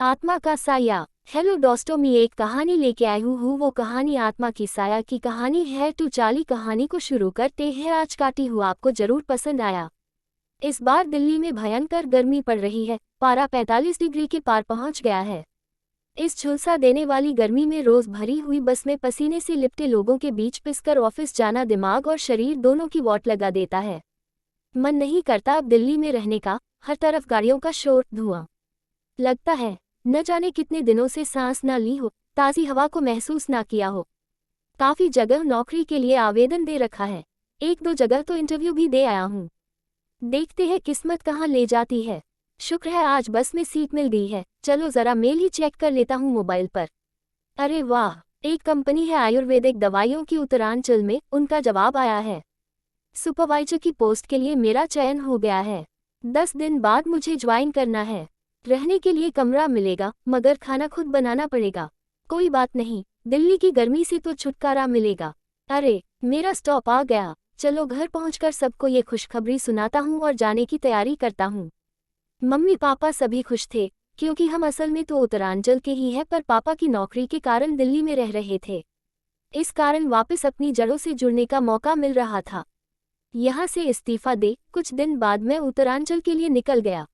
आत्मा का साया। हेलो दोस्तों, मैं एक कहानी लेके आई हूँ। वो कहानी आत्मा की साया की कहानी है। तो चाली कहानी को शुरू करते हैं। आज काटी हुआ आपको जरूर पसंद आया। इस बार दिल्ली में भयंकर गर्मी पड़ रही है। पारा 45 डिग्री के पार पहुंच गया है। इस झुलसा देने वाली गर्मी में रोज भरी हुई बस में पसीने से लिपटे लोगों के बीच पिसकर ऑफिस जाना दिमाग और शरीर दोनों की वाट लगा देता है। मन नहीं करता अब दिल्ली में रहने का। हर तरफ गाड़ियों का शोर, धुआं। लगता है न जाने कितने दिनों से सांस न ली हो, ताज़ी हवा को महसूस ना किया हो। काफी जगह नौकरी के लिए आवेदन दे रखा है। एक दो जगह तो इंटरव्यू भी दे आया हूँ। देखते हैं किस्मत कहाँ ले जाती है। शुक्र है आज बस में सीट मिल गई है। चलो जरा मेल ही चेक कर लेता हूँ मोबाइल पर। अरे वाह, एक कंपनी है आयुर्वेदिक दवाइयों की उत्तरांचल में। उनका जवाब आया है। सुपरवाइजर की पोस्ट के लिए मेरा चयन हो गया है। 10 दिन बाद मुझे ज्वाइन करना है। रहने के लिए कमरा मिलेगा, मगर खाना खुद बनाना पड़ेगा। कोई बात नहीं, दिल्ली की गर्मी से तो छुटकारा मिलेगा। अरे मेरा स्टॉप आ गया। चलो घर पहुंचकर सबको ये खुशखबरी सुनाता हूँ और जाने की तैयारी करता हूँ। मम्मी पापा सभी खुश थे, क्योंकि हम असल में तो उत्तरांचल के ही हैं, पर पापा की नौकरी के कारण दिल्ली में रह रहे थे। इस कारण वापस अपनी जड़ों से जुड़ने का मौका मिल रहा था। यहाँ से इस्तीफा दे कुछ दिन बाद मैं उत्तरांचल के लिए निकल गया।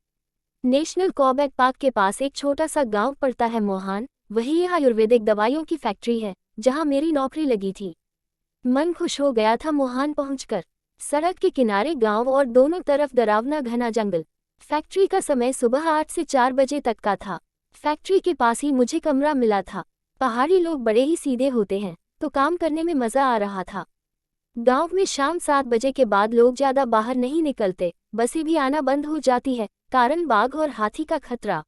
नेशनल कॉबैक पार्क के पास एक छोटा सा गांव पड़ता है, मोहान। वही यह आयुर्वेदिक दवाइयों की फैक्ट्री है जहां मेरी नौकरी लगी थी। मन खुश हो गया था मोहान पहुंचकर। सड़क के किनारे गांव और दोनों तरफ डरावना घना जंगल। फैक्ट्री का समय सुबह 8 से 4 बजे तक का था। फैक्ट्री के पास ही मुझे कमरा मिला था। पहाड़ी लोग बड़े ही सीधे होते हैं, तो काम करने में मजा आ रहा था। गांव में शाम 7 बजे के बाद लोग ज्यादा बाहर नहीं निकलते। बसें भी आना बंद हो जाती है, कारण बाघ और हाथी का खतरा।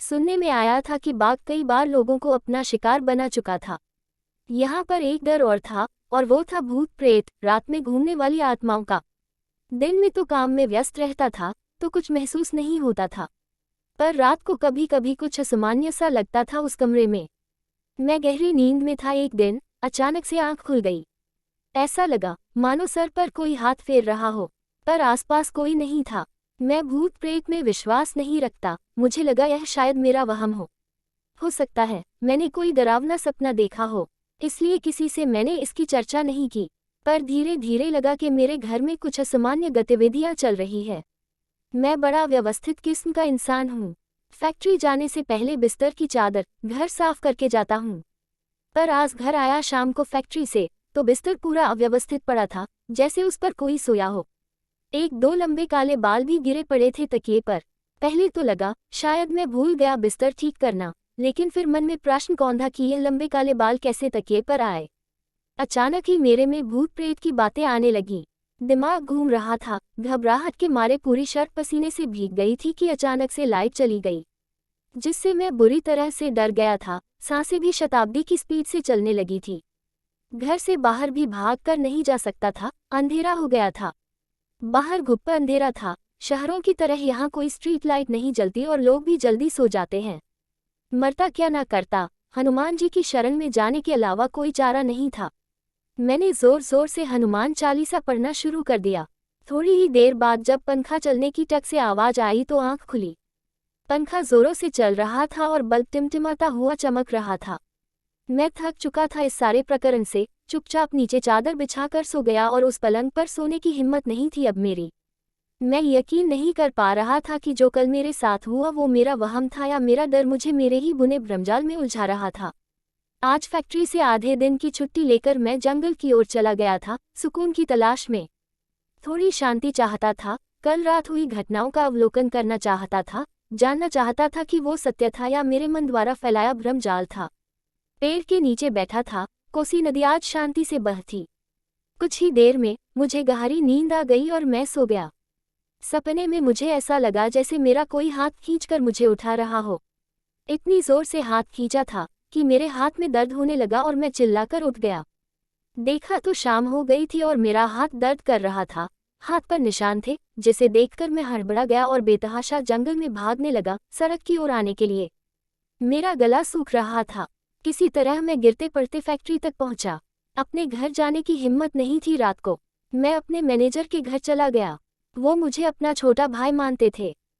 सुनने में आया था कि बाघ कई बार लोगों को अपना शिकार बना चुका था। यहाँ पर एक डर और था, और वो था भूत प्रेत, रात में घूमने वाली आत्माओं का। दिन में तो काम में व्यस्त रहता था, तो कुछ महसूस नहीं होता था, पर रात को कभी कभी कुछ असामान्य सा लगता था उस कमरे में। मैं गहरी नींद में था। एक दिन अचानक से आंख खुल गई। ऐसा लगा मानो सर पर कोई हाथ फेर रहा हो, पर आसपास कोई नहीं था। मैं भूत प्रेत में विश्वास नहीं रखता। मुझे लगा यह शायद मेरा वहम हो सकता है मैंने कोई डरावना सपना देखा हो, इसलिए किसी से मैंने इसकी चर्चा नहीं की। पर धीरे धीरे लगा कि मेरे घर में कुछ असामान्य गतिविधियां चल रही है। मैं बड़ा व्यवस्थित किस्म का इंसान हूँ। फैक्ट्री जाने से पहले बिस्तर की चादर घर साफ करके जाता हूँ, पर आज घर आया शाम को फैक्ट्री से, तो बिस्तर पूरा अव्यवस्थित पड़ा था, जैसे उस पर कोई सोया हो। एक दो लंबे काले बाल भी गिरे पड़े थे तकिए पर। पहले तो लगा शायद मैं भूल गया बिस्तर ठीक करना, लेकिन फिर मन में प्रश्न कौंधा कि ये लंबे काले बाल कैसे तकिए पर आए। अचानक ही मेरे में भूत प्रेत की बातें आने लगीं। दिमाग घूम रहा था। घबराहट के मारे पूरी शर्ट पसीने से भीग गई थी कि अचानक से लाइट चली गई, जिससे मैं बुरी तरह से डर गया था। सांसें भी शताब्दी की स्पीड से चलने लगी थी। घर से बाहर भी भाग कर नहीं जा सकता था, अंधेरा हो गया था। बाहर घुप्पा अंधेरा था। शहरों की तरह यहाँ कोई स्ट्रीट लाइट नहीं जलती और लोग भी जल्दी सो जाते हैं। मरता क्या ना करता, हनुमान जी की शरण में जाने के अलावा कोई चारा नहीं था। मैंने जोर जोर से हनुमान चालीसा पढ़ना शुरू कर दिया। थोड़ी ही देर बाद जब पंखा चलने की टक से आवाज आई तो आंख खुली। पंखा जोरों से चल रहा था और बल्ब टिमटिमाता हुआ चमक रहा था। मैं थक चुका था इस सारे प्रकरण से। चुपचाप नीचे चादर बिछाकर सो गया और उस पलंग पर सोने की हिम्मत नहीं थी अब मेरी। मैं यकीन नहीं कर पा रहा था कि जो कल मेरे साथ हुआ वो मेरा वहम था या मेरा डर मुझे मेरे ही बुने भ्रमजाल में उलझा रहा था। आज फैक्ट्री से आधे दिन की छुट्टी लेकर मैं जंगल की ओर चला गया था, सुकून की तलाश में। थोड़ी शांति चाहता था। कल रात हुई घटनाओं का अवलोकन करना चाहता था। जानना चाहता था कि वो सत्य था या मेरे मन द्वारा फैलाया भ्रमजाल था। पेड़ के नीचे बैठा था। कोसी नदी आज शांति से बहती। कुछ ही देर में मुझे गहरी नींद आ गई और मैं सो गया। सपने में मुझे ऐसा लगा जैसे मेरा कोई हाथ खींचकर मुझे उठा रहा हो। इतनी जोर से हाथ खींचा था कि मेरे हाथ में दर्द होने लगा और मैं चिल्लाकर उठ गया। देखा तो शाम हो गई थी और मेरा हाथ दर्द कर रहा था। हाथ पर निशान थे, जिसे देखकर मैं हड़बड़ा गया और बेतहाशा जंगल में भागने लगा, सड़क की ओर आने के लिए। मेरा गला सूख रहा था। किसी तरह मैं गिरते पड़ते फैक्ट्री तक पहुंचा। अपने घर जाने की हिम्मत नहीं थी रात को। मैं अपने मैनेजर के घर चला गया। वो मुझे अपना छोटा भाई मानते थे।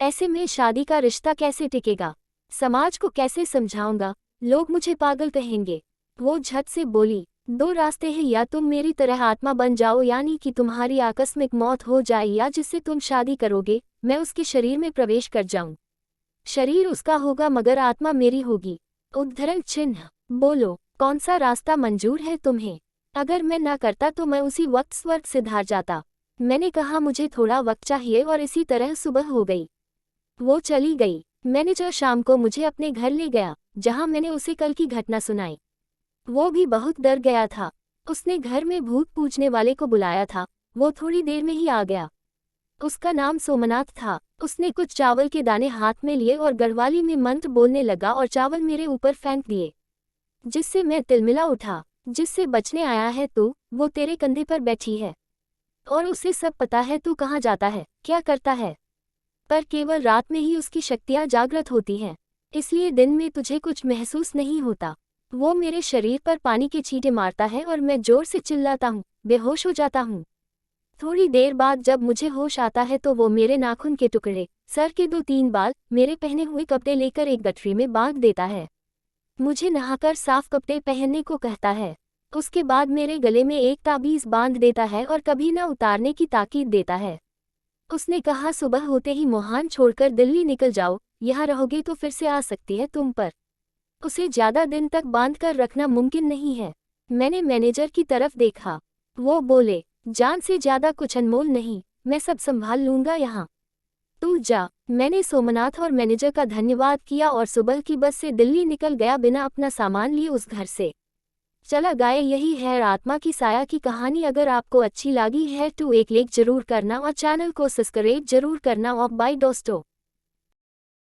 ऐसे में शादी का रिश्ता कैसे टिकेगा? समाज को कैसे समझाऊंगा? लोग मुझे पागल कहेंगे। वो झट से बोली, दो रास्ते हैं, या तुम मेरी तरह आत्मा बन जाओ, यानी कि तुम्हारी आकस्मिक मौत हो जाए, या जिससे तुम शादी करोगे मैं उसके शरीर में प्रवेश कर जाऊं। शरीर उसका होगा मगर आत्मा मेरी होगी। उद्धरण चिन्ह। बोलो, कौन सा रास्ता मंजूर है तुम्हें? अगर मैं ना करता तो मैं उसी वक्त स्वर्ग से धार जाता। मैंने कहा मुझे थोड़ा वक्त चाहिए, और इसी तरह सुबह हो गई। वो चली गई। मैनेजर शाम को मुझे अपने घर ले गया, जहां मैंने उसे कल की घटना सुनाई। वो भी बहुत डर गया था। उसने घर में भूत पूजने वाले को बुलाया था। वो थोड़ी देर में ही आ गया। उसका नाम सोमनाथ था। उसने कुछ चावल के दाने हाथ में लिए और गढ़वाली में मंत्र बोलने लगा और चावल मेरे ऊपर फेंक दिए, जिससे मैं तिलमिला उठा। जिससे बचने आया है तू, वो तेरे कंधे पर बैठी है और उसे सब पता है तू कहाँ जाता है, क्या करता है। पर केवल रात में ही उसकी शक्तियाँ जागृत होती हैं, इसलिए दिन में तुझे कुछ महसूस नहीं होता। वो मेरे शरीर पर पानी के छींटे मारता है और मैं जोर से चिल्लाता हूँ, बेहोश हो जाता हूँ। थोड़ी देर बाद जब मुझे होश आता है तो वो मेरे नाखून के टुकड़े, सर के 2-3 बाल, मेरे पहने हुए कपड़े लेकर एक गठरी में बांध देता है। मुझे नहाकर साफ कपड़े पहनने को कहता है। उसके बाद मेरे गले में एक ताबीज बांध देता है और कभी न उतारने की ताकीद देता है। उसने कहा सुबह होते ही मोहान छोड़कर दिल्ली निकल जाओ, यहाँ रहोगे तो फिर से आ सकती है तुम पर। उसे ज्यादा दिन तक बांध कर रखना मुमकिन नहीं है। मैंने मैनेजर की तरफ देखा। वो बोले, जान से ज्यादा कुछ अनमोल नहीं, मैं सब संभाल लूंगा यहाँ, तू जा। मैंने सोमनाथ और मैनेजर का धन्यवाद किया और सुबह की बस से दिल्ली निकल गया, बिना अपना सामान लिए उस घर से चला गया। यही है आत्मा की साया की कहानी। अगर आपको अच्छी लगी है तो एक लाइक जरूर करना और चैनल को सब्सक्राइब जरूर करना। और बाय दोस्तों।